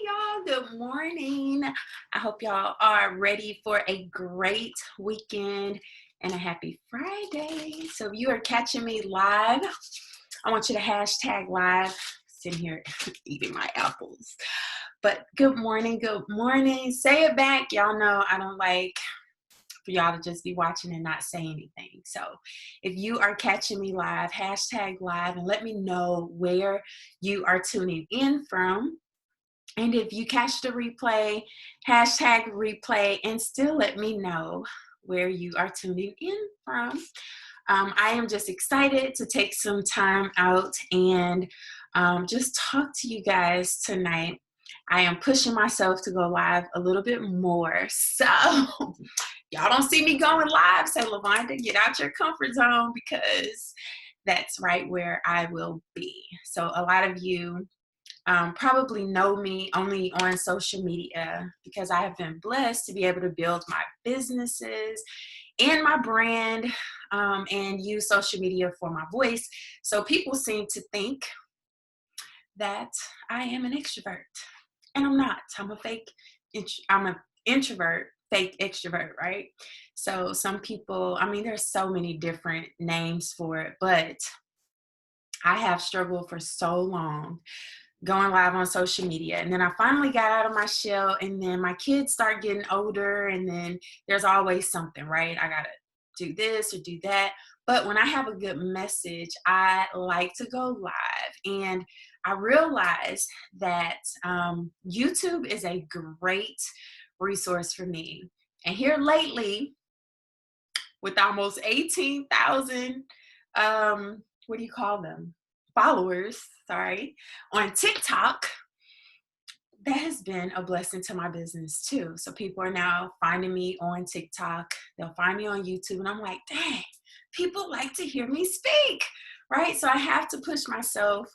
y'all. Good morning. I hope y'all are ready for a great weekend and a happy Friday. So if you are catching me live, I want you to hashtag live. Sitting here eating my apples. But good morning, good morning. Say it back. Y'all know I don't like for y'all to just be watching and not say anything. So if you are catching me live, hashtag live and let me know where you are tuning in from. And if you catch the replay, hashtag replay and still let me know where you are tuning in from. I am just excited to take some time out and just talk to you guys tonight. I am pushing myself to go live a little bit more. So y'all don't see me going live, say, LaVonda, get out your comfort zone, because that's right where I will be. So a lot of you probably know me only on social media because I have been blessed to be able to build my businesses and my brand and use social media for my voice. So people seem to think that I am an extrovert, and I'm not. I'm an introvert, fake extrovert, right? So some people, I mean, there's so many different names for it, but I have struggled for so long going live on social media. And then I finally got out of my shell, and then my kids start getting older, and then there's always something, right? I gotta do this or do that. But when I have a good message, I like to go live. And I realized that YouTube is a great resource for me. And here lately, with almost 18,000, what do you call them? Followers, sorry, on TikTok, that has been a blessing to my business too. So people are now finding me on TikTok. They'll find me on YouTube, and I'm like, dang, people like to hear me speak, right? So I have to push myself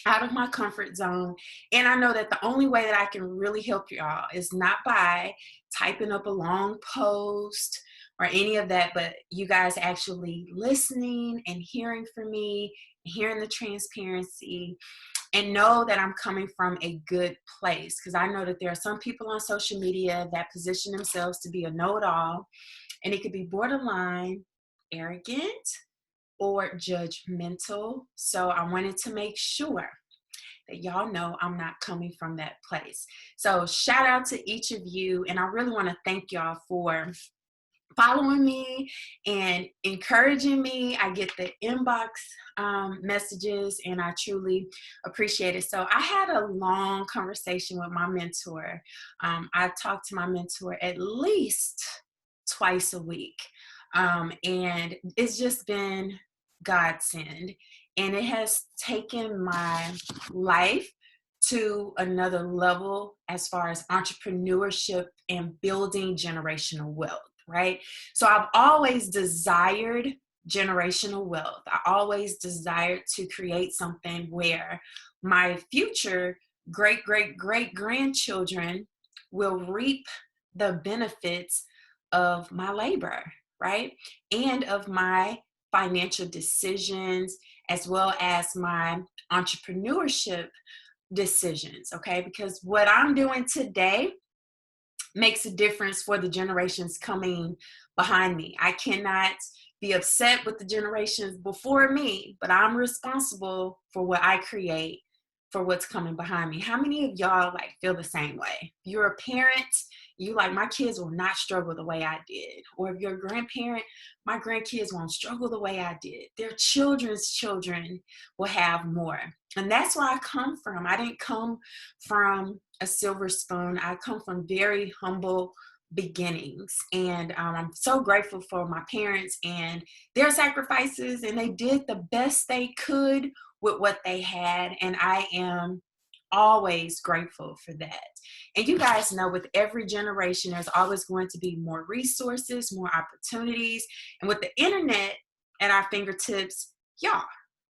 out of my comfort zone. And I know that the only way that I can really help y'all is not by typing up a long post or any of that, but you guys actually listening and hearing from me, hearing the transparency, and know that I'm coming from a good place. Because I know that there are some people on social media that position themselves to be a know-it-all, and it could be borderline arrogant or judgmental. So I wanted to make sure that y'all know I'm not coming from that place. So shout out to each of you. And I really want to thank y'all for following me and encouraging me. I get the inbox messages, and I truly appreciate it. So I had a long conversation with my mentor. I talk to my mentor at least twice a week. And it's just been godsend. And it has taken my life to another level as far as entrepreneurship and building generational wealth, right? So I've always desired generational wealth. I always desired to create something where my future great, great, great grandchildren will reap the benefits of my labor, right? And of my financial decisions, as well as my entrepreneurship decisions, okay? Because what I'm doing today makes a difference for the generations coming behind me. I cannot be upset with the generations before me, but I'm responsible for what I create for what's coming behind me. How many of y'all like feel the same way? If you're a parent, you like, my kids will not struggle the way I did. Or if you're a grandparent, my grandkids won't struggle the way I did. Their children's children will have more. And that's where I come from. I didn't come from a silver spoon. I come from very humble beginnings. And I'm so grateful for my parents and their sacrifices. And they did the best they could with what they had. And I am always grateful for that. And you guys know, with every generation, there's always going to be more resources, more opportunities. And with the internet at our fingertips, y'all,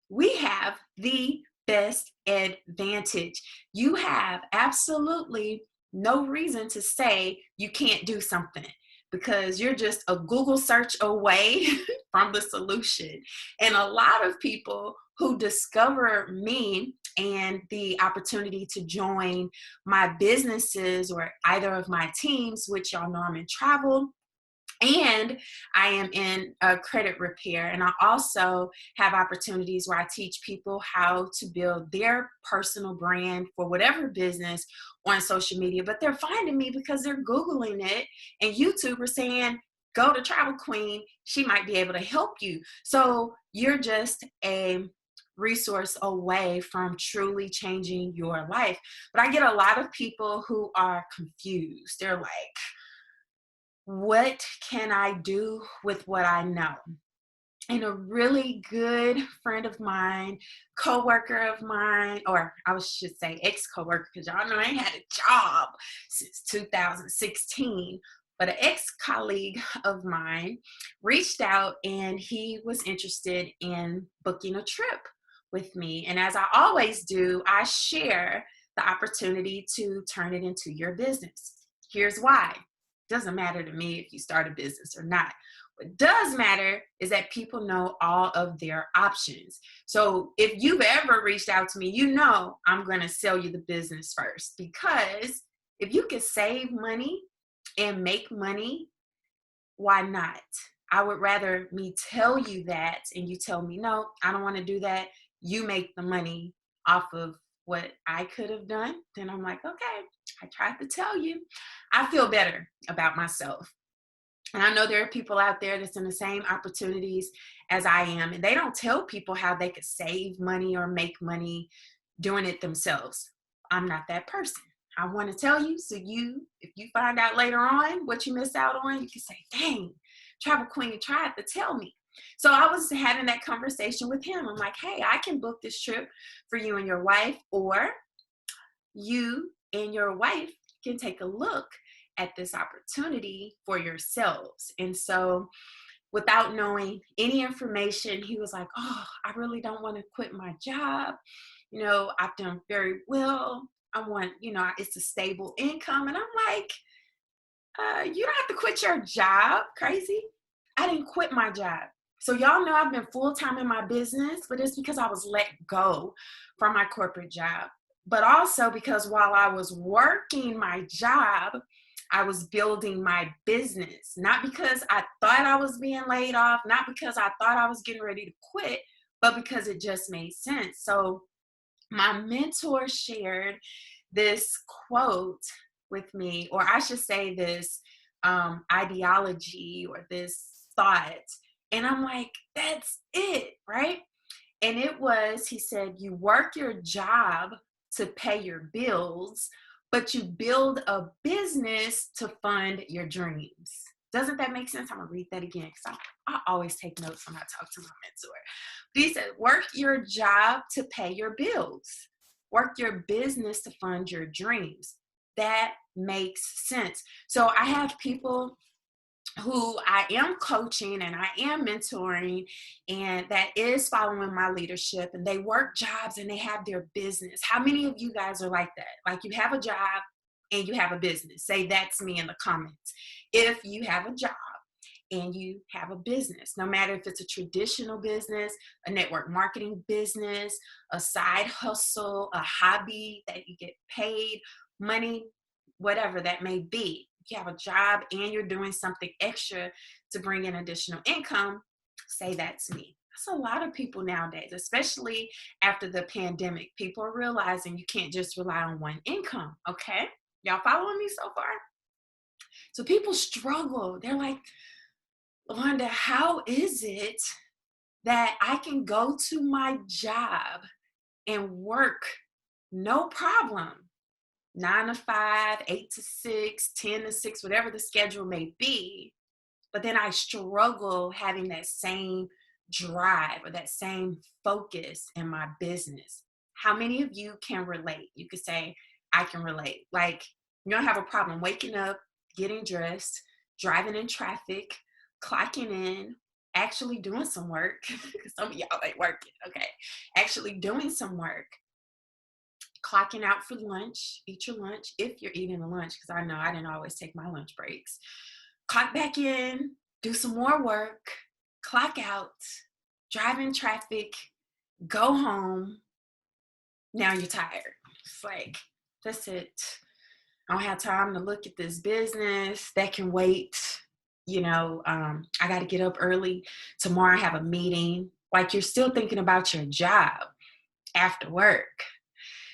we have the best advantage. You have absolutely no reason to say you can't do something, because you're just a Google search away from the solution. And a lot of people who discover me and the opportunity to join my businesses or either of my teams, which y'all know I'm in travel. And I am in credit repair. And I also have opportunities where I teach people how to build their personal brand for whatever business on social media. But they're finding me because they're Googling it, and YouTube are saying, go to Travel Queen. She might be able to help you. So you're just a resource away from truly changing your life. But I get a lot of people who are confused. They're like, what can I do with what I know? And a really good friend of mine, coworker of mine, or I should say ex-coworker, because y'all know I ain't had a job since 2016, but an ex-colleague of mine reached out and he was interested in booking a trip with me. And as I always do, I share the opportunity to turn it into your business. Here's why. Doesn't matter to me if you start a business or not. What does matter is that people know all of their options. So if you've ever reached out to me, you know I'm going to sell you the business first, because if you can save money and make money, why not? I would rather me tell you that and you tell me, no, I don't want to do that. You make the money off of what I could have done. Then I'm like, okay, I tried to tell you. I feel better about myself. And I know there are people out there that's in the same opportunities as I am, and they don't tell people how they could save money or make money doing it themselves. I'm not that person. I want to tell you, so if you find out later on what you missed out on, you can say, dang, Travel Queen tried to tell me. So I was having that conversation with him. I'm like, hey, I can book this trip for you and your wife, or you and your wife can take a look at this opportunity for yourselves. And so without knowing any information, he was like, oh, I really don't want to quit my job. I've done very well. I want, it's a stable income. And I'm like, you don't have to quit your job. Crazy. I didn't quit my job. So y'all know I've been full-time in my business, but it's because I was let go from my corporate job. But also because while I was working my job, I was building my business, not because I thought I was being laid off, not because I thought I was getting ready to quit, but because it just made sense. So my mentor shared this quote with me, or I should say this ideology or this thought. And I'm like, that's it, right? And it was, he said, you work your job to pay your bills, but you build a business to fund your dreams. Doesn't that make sense? I'm going to read that again because I always take notes when I talk to my mentor. But he said, work your job to pay your bills. Work your business to fund your dreams. That makes sense. So I have people who I am coaching and I am mentoring, and that is following my leadership, and they work jobs and they have their business. How many of you guys are like that? Like, you have a job and you have a business. Say that's me in the comments. If you have a job and you have a business, no matter if it's a traditional business, a network marketing business, a side hustle, a hobby that you get paid money, whatever that may be. If you have a job and you're doing something extra to bring in additional income, say that's me. That's a lot of people nowadays, especially after the pandemic. People are realizing you can't just rely on one income, okay? Y'all following me so far? So people struggle. They're like, LaVonda, how is it that I can go to my job and work no problem, 9 to 5, 8 to 6, 10 to 6, whatever the schedule may be, but then I struggle having that same drive or that same focus in my business? How many of you can relate? You could say, I can relate. Like, you don't have a problem waking up, getting dressed, driving in traffic, clocking in, actually doing some work. Some of y'all ain't working, okay? Actually doing some work, clocking out for lunch, eat your lunch if you're eating a lunch, because I know I didn't always take my lunch breaks. Clock back in, do some more work, clock out, drive in traffic, go home, now you're tired. It's like, that's it. I don't have time to look at this business. That can wait. I got to get up early. Tomorrow I have a meeting. Like, you're still thinking about your job after work.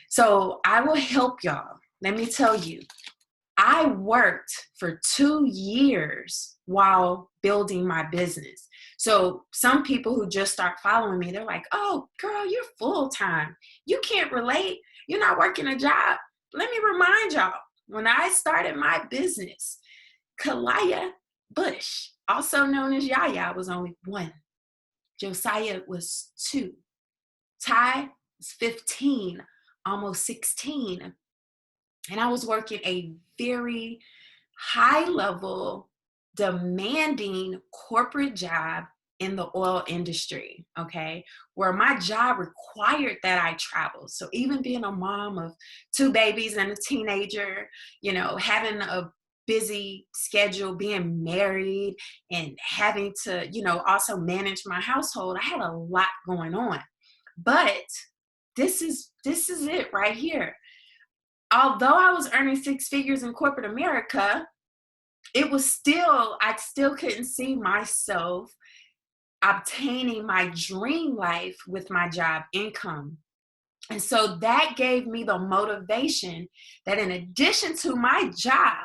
So I will help y'all. Let me tell you, I worked for 2 years while building my business. So some people who just start following me, they're like, oh, girl, you're full time. You can't relate. You're not working a job. Let me remind y'all, when I started my business, Kalia Bush, also known as Yaya, was only 1. Josiah was 2. Ty was 15, almost 16. And I was working a very high level, demanding corporate job in the oil industry, okay, where my job required that I travel. So even being a mom of 2 babies and a teenager, having a busy schedule, being married and having to, also manage my household, I had a lot going on. But this is it right here. Although I was earning 6 figures in corporate America, I still couldn't see myself obtaining my dream life with my job income. And so that gave me the motivation that in addition to my job,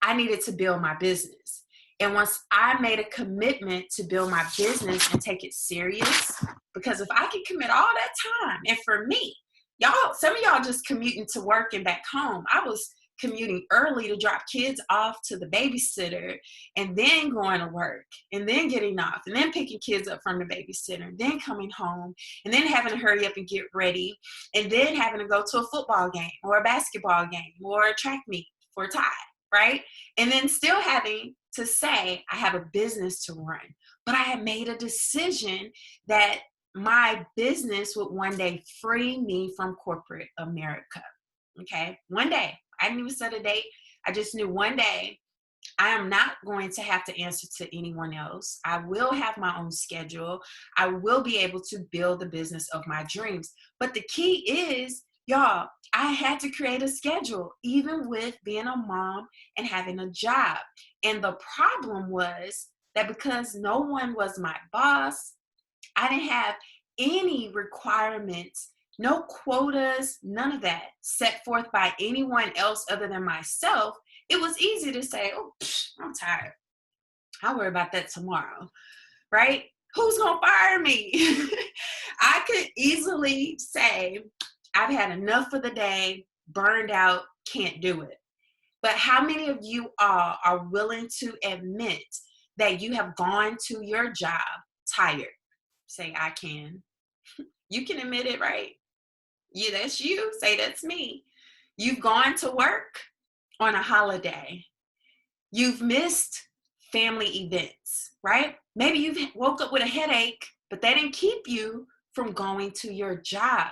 I needed to build my business. And once I made a commitment to build my business and take it serious, because if I could commit all that time, and for me, some of y'all just commuting to work and back home. I was commuting early to drop kids off to the babysitter and then going to work and then getting off and then picking kids up from the babysitter and then coming home and then having to hurry up and get ready and then having to go to a football game or a basketball game or a track meet for Ty, right? And then still having to say I have a business to run. But I had made a decision that my business would one day free me from corporate America. Okay, one day. I didn't even set a date. I just knew one day I am not going to have to answer to anyone else. I will have my own schedule. I will be able to build the business of my dreams. But the key is, y'all, I had to create a schedule, even with being a mom and having a job. And the problem was that because no one was my boss, I didn't have any requirements, no quotas, none of that set forth by anyone else other than myself. It was easy to say, oh, I'm tired. I'll worry about that tomorrow, right? Who's going to fire me? I could easily say, I've had enough for the day, burned out, can't do it. But how many of you all are willing to admit that you have gone to your job tired? Say, I can. You can admit it, right? Yeah, that's you. Say, that's me. You've gone to work on a holiday. You've missed family events, right? Maybe you've woke up with a headache, but that didn't keep you from going to your job.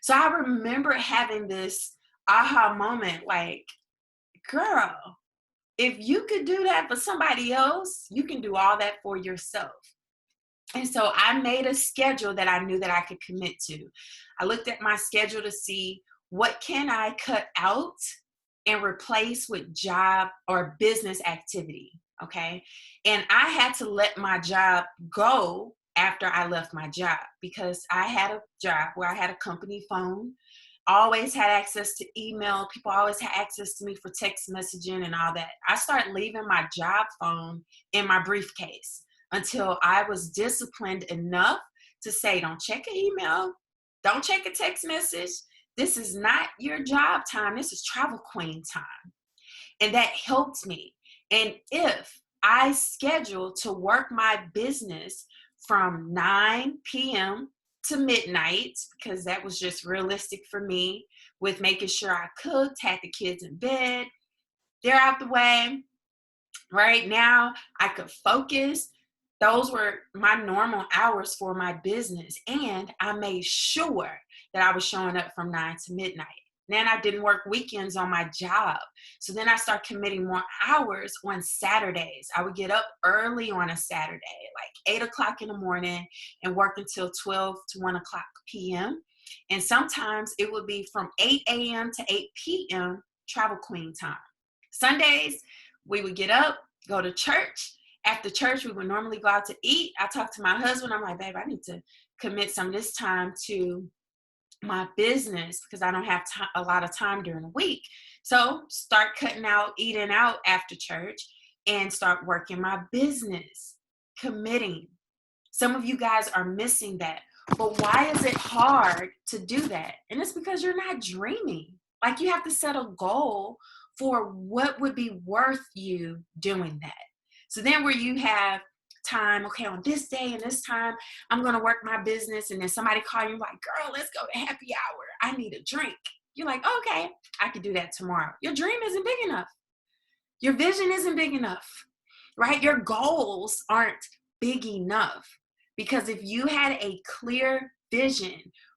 So I remember having this aha moment, like, girl, if you could do that for somebody else, you can do all that for yourself. And so I made a schedule that I knew that I could commit to. I looked at my schedule to see what can I cut out and replace with job or business activity, okay? And I had to let my job go after I left my job because I had a job where I had a company phone, always had access to email. People always had access to me for text messaging and all that. I started leaving my job phone in my briefcase until I was disciplined enough to say, don't check an email, don't check a text message. This is not your job time. This is travel queen time. And that helped me. And if I scheduled to work my business from 9 p.m. to midnight, because that was just realistic for me, with making sure I cooked, had the kids in bed, they're out the way. Right now, I could focus. Those were my normal hours for my business. And I made sure that I was showing up from 9 to midnight. Then I didn't work weekends on my job. So then I started committing more hours on Saturdays. I would get up early on a Saturday, like 8 o'clock in the morning, and work until 12 to 1 o'clock p.m. And sometimes it would be from 8 a.m. to 8 p.m. travel queen time. Sundays, we would get up, go to church. After church, we would normally go out to eat. I talked to my husband. I'm like, babe, I need to commit some of this time to my business because I don't have a lot of time during the week. So start cutting out, eating out after church and start working my business, committing. Some of you guys are missing that. But why is it hard to do that? And it's because you're not dreaming. Like you have to set a goal for what would be worth you doing that. So then where you have time, okay, on this day and this time, I'm going to work my business. And then somebody call you like, girl, let's go to happy hour. I need a drink. You're like, okay, I can do that tomorrow. Your dream isn't big enough. Your vision isn't big enough, right? Your goals aren't big enough. Because if you had a clear vision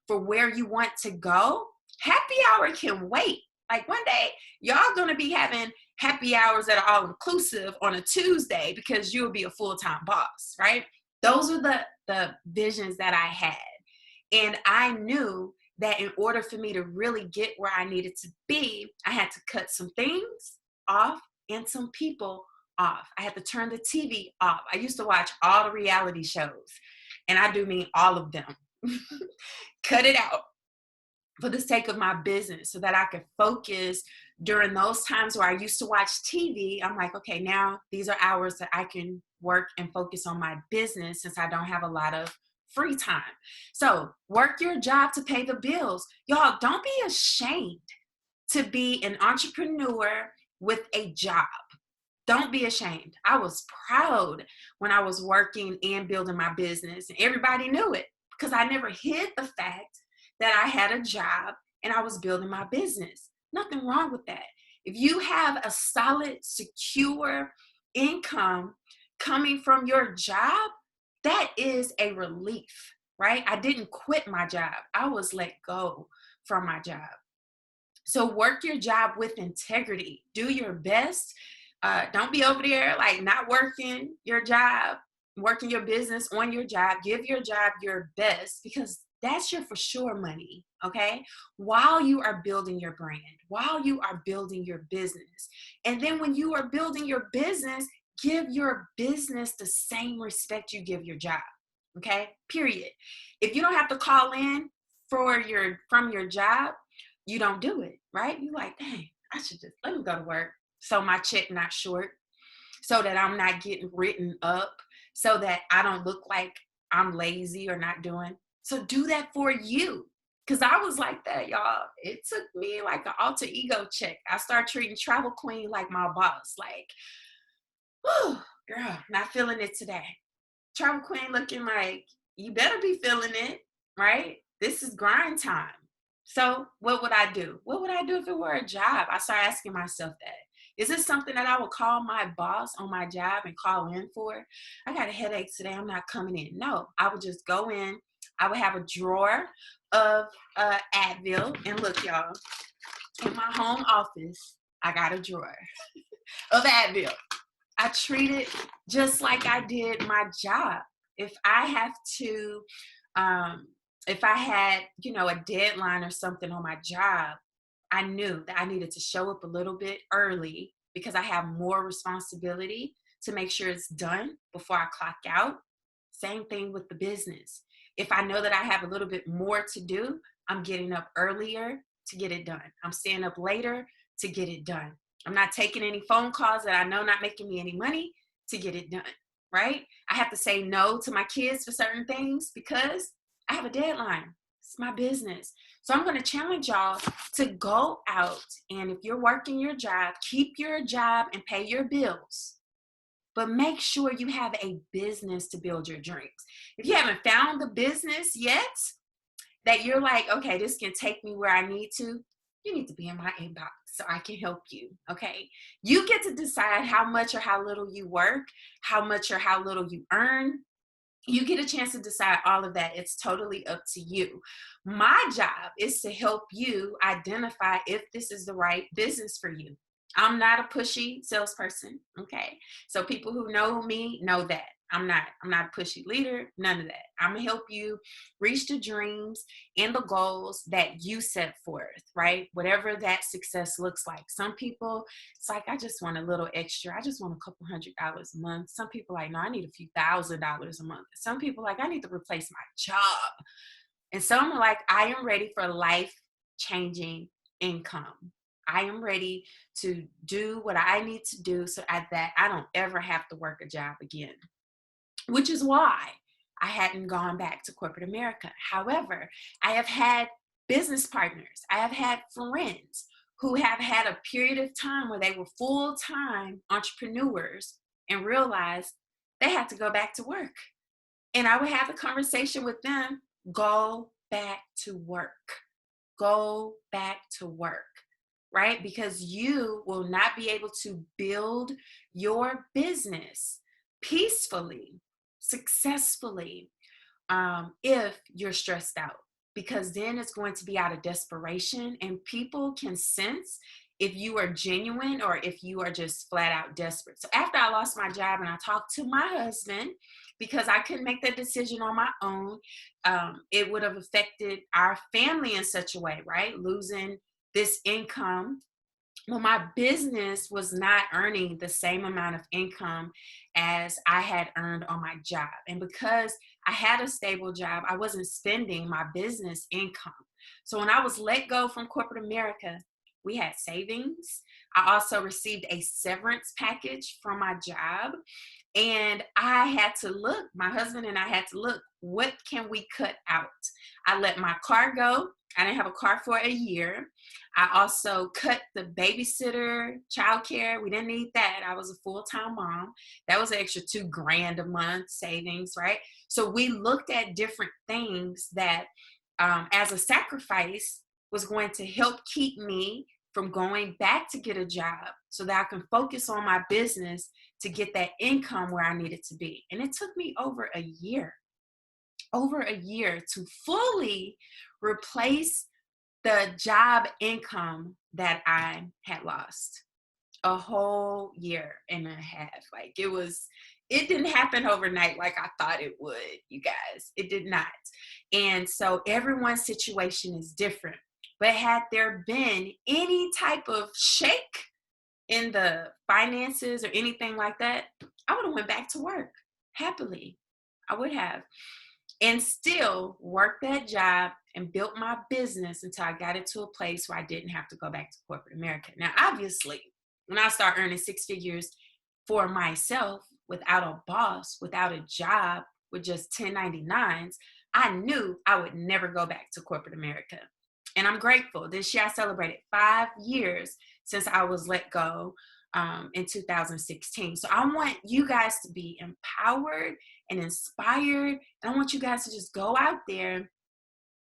for where you want to go, happy hour can wait. Like one day, y'all going to be having happy hours that are all inclusive on a Tuesday because you'll be a full-time boss, right? Those are the visions that I had. And I knew that in order for me to really get where I needed to be, I had to cut some things off and some people off. I had to turn the TV off. I used to watch all the reality shows, and I do mean all of them. Cut it out for the sake of my business so that I could focus during those times where I used to watch TV. I'm like, okay, now these are hours that I can work and focus on my business since I don't have a lot of free time. So work your job to pay the bills. Y'all, don't be ashamed to be an entrepreneur with a job. Don't be ashamed. I was proud when I was working and building my business, and everybody knew it because I never hid the fact that I had a job and I was building my business. Nothing wrong with that. If you have a solid, secure income coming from your job, that is a relief, right? I didn't quit my job. I was let go from my job. So work your job with integrity. Do your best. Don't be over there like not working your job, working your business on your job. Give your job your best because that's your for sure money, okay? While you are building your brand, while you are building your business. And then when you are building your business, give your business the same respect you give your job, okay? Period. If you don't have to call in from your job, you don't do it, right? You're like, dang, I should just, let me go to work so my check not short, so that I'm not getting written up, so that I don't look like I'm lazy or not doing. So do that for you. Because I was like that, y'all. It took me like an alter ego check. I started treating Travel Queen like my boss. Like, whew, girl, not feeling it today. Travel Queen looking like, you better be feeling it, right? This is grind time. So what would I do? What would I do if it were a job? I started asking myself that. Is this something that I would call my boss on my job and call in for? I got a headache today. I'm not coming in. No, I would just go in. I would have a drawer of Advil. And look, y'all, in my home office, I got a drawer of Advil. I treat it just like I did my job. If I have to, if I had, a deadline or something on my job, I knew that I needed to show up a little bit early because I have more responsibility to make sure it's done before I clock out. Same thing with the business. If I know that I have a little bit more to do, I'm getting up earlier to get it done. I'm staying up later to get it done. I'm not taking any phone calls that I know not making me any money to get it done, right? I have to say no to my kids for certain things because I have a deadline. It's my business. So I'm going to challenge y'all to go out, and if you're working your job, keep your job and pay your bills. But make sure you have a business to build your dreams. If you haven't found the business yet that you're like, okay, this can take me where I need to, you need to be in my inbox so I can help you, okay? You get to decide how much or how little you work, how much or how little you earn. You get a chance to decide all of that. It's totally up to you. My job is to help you identify if this is the right business for you. I'm not a pushy salesperson. Okay. So people who know me know that. I'm not a pushy leader, none of that. I'm gonna help you reach the dreams and the goals that you set forth, right? Whatever that success looks like. Some people, it's like, I just want a little extra. I just want a couple $100 a month. Some people like, no, I need a few $1,000s a month. Some people like, I need to replace my job. And some are like, I am ready for life changing income. I am ready to do what I need to do so that I don't ever have to work a job again, which is why I hadn't gone back to corporate America. However, I have had business partners, I have had friends who have had a period of time where they were full-time entrepreneurs and realized they had to go back to work. And I would have a conversation with them, go back to work. Go back to work, right? Because you will not be able to build your business peacefully, successfully, if you're stressed out, because then it's going to be out of desperation, and people can sense if you are genuine or if you are just flat out desperate. So after I lost my job and I talked to my husband, because I couldn't make that decision on my own, it would have affected our family in such a way, right? Losing this income. Well, my business was not earning the same amount of income as I had earned on my job. And because I had a stable job, I wasn't spending my business income. So when I was let go from corporate America, we had savings. I also received a severance package from my job. And I had to look, my husband and I had to look, what can we cut out? I let my car go. I didn't have a car for a year. I also cut the babysitter, childcare. We didn't need that. I was a full-time mom. That was an extra $2,000 a month savings, right? So we looked at different things that, as a sacrifice, was going to help keep me from going back to get a job so that I can focus on my business to get that income where I needed to be. And it took me over a year to fully replace the job income that I had lost. A whole year and a half. Like it didn't happen overnight like I thought it would, you guys. It did not. And so everyone's situation is different. But had there been any type of shake in the finances or anything like that, I would have went back to work happily. I would have. And still worked that job and built my business until I got it to a place where I didn't have to go back to corporate America. Now, obviously, when I start earning six figures for myself without a boss, without a job, with just 1099s, I knew I would never go back to corporate America. And I'm grateful. This year I celebrated 5 years since I was let go in 2016. So I want you guys to be empowered and inspired. And I want you guys to just go out there,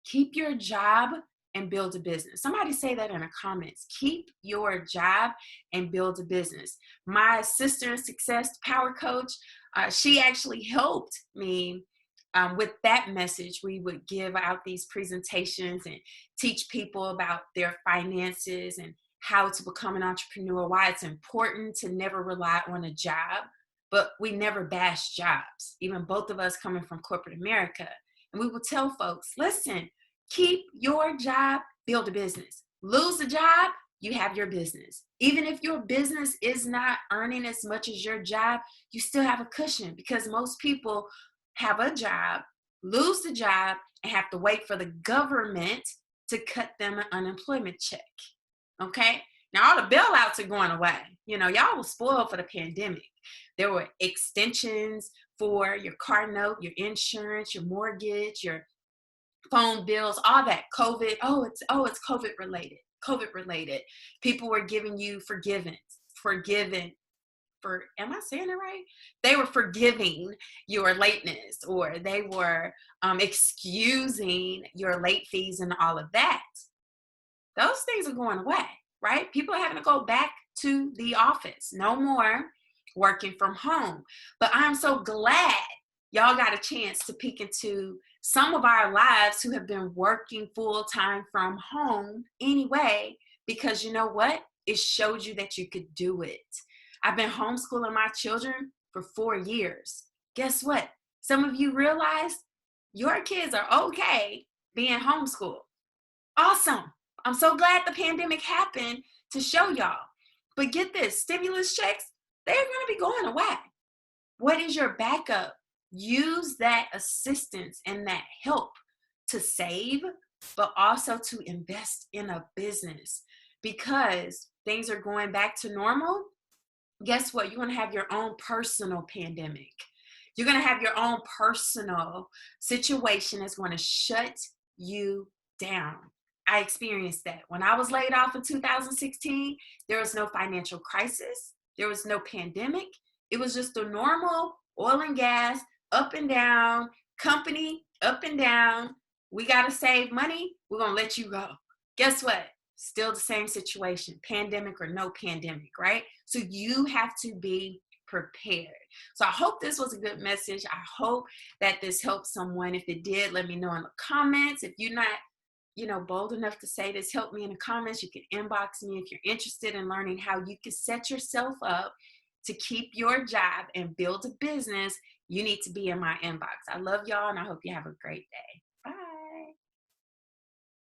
keep your job, and build a business. Somebody say that in the comments. Keep your job and build a business. My sister in success, power coach, she actually helped me with that message. We would give out these presentations and teach people about their finances and how to become an entrepreneur, why it's important to never rely on a job. But we never bash jobs, even both of us coming from corporate America. And we will tell folks, listen, keep your job, build a business. Lose the job, you have your business. Even if your business is not earning as much as your job, you still have a cushion, because most people have a job, lose the job, and have to wait for the government to cut them an unemployment check. Okay? Now, all the bailouts are going away. You know, y'all was spoiled for the pandemic. There were extensions for your car note, your insurance, your mortgage, your phone bills, all that. COVID, it's COVID related. COVID related. People were giving you forgiven for, am I saying it right? They were forgiving your lateness, or they were excusing your late fees and all of that. Those things are going away, right? People are having to go back to the office. No more working from home. But I'm so glad y'all got a chance to peek into some of our lives who have been working full time from home anyway, because you know what? It showed you that you could do it. I've been homeschooling my children for 4 years. Guess what? Some of you realize your kids are okay being homeschooled. Awesome. I'm so glad the pandemic happened to show y'all. But get this, stimulus checks, they're going to be going away. What is your backup? Use that assistance and that help to save, but also to invest in a business, because things are going back to normal. Guess what? You're going to have your own personal pandemic. You're going to have your own personal situation that's going to shut you down. I experienced that. When I was laid off in 2016, there was no financial crisis. There was no pandemic. It was just a normal oil and gas, up and down, company, up and down. We got to save money. We're going to let you go. Guess what? Still the same situation, pandemic or no pandemic, right? So you have to be prepared. So I hope this was a good message. I hope that this helped someone. If it did, let me know in the comments. If you're not, bold enough to say this, help me in the comments. You can inbox me if you're interested in learning how you can set yourself up to keep your job and build a business. You need to be in my inbox. I love y'all, and I hope you have a great day.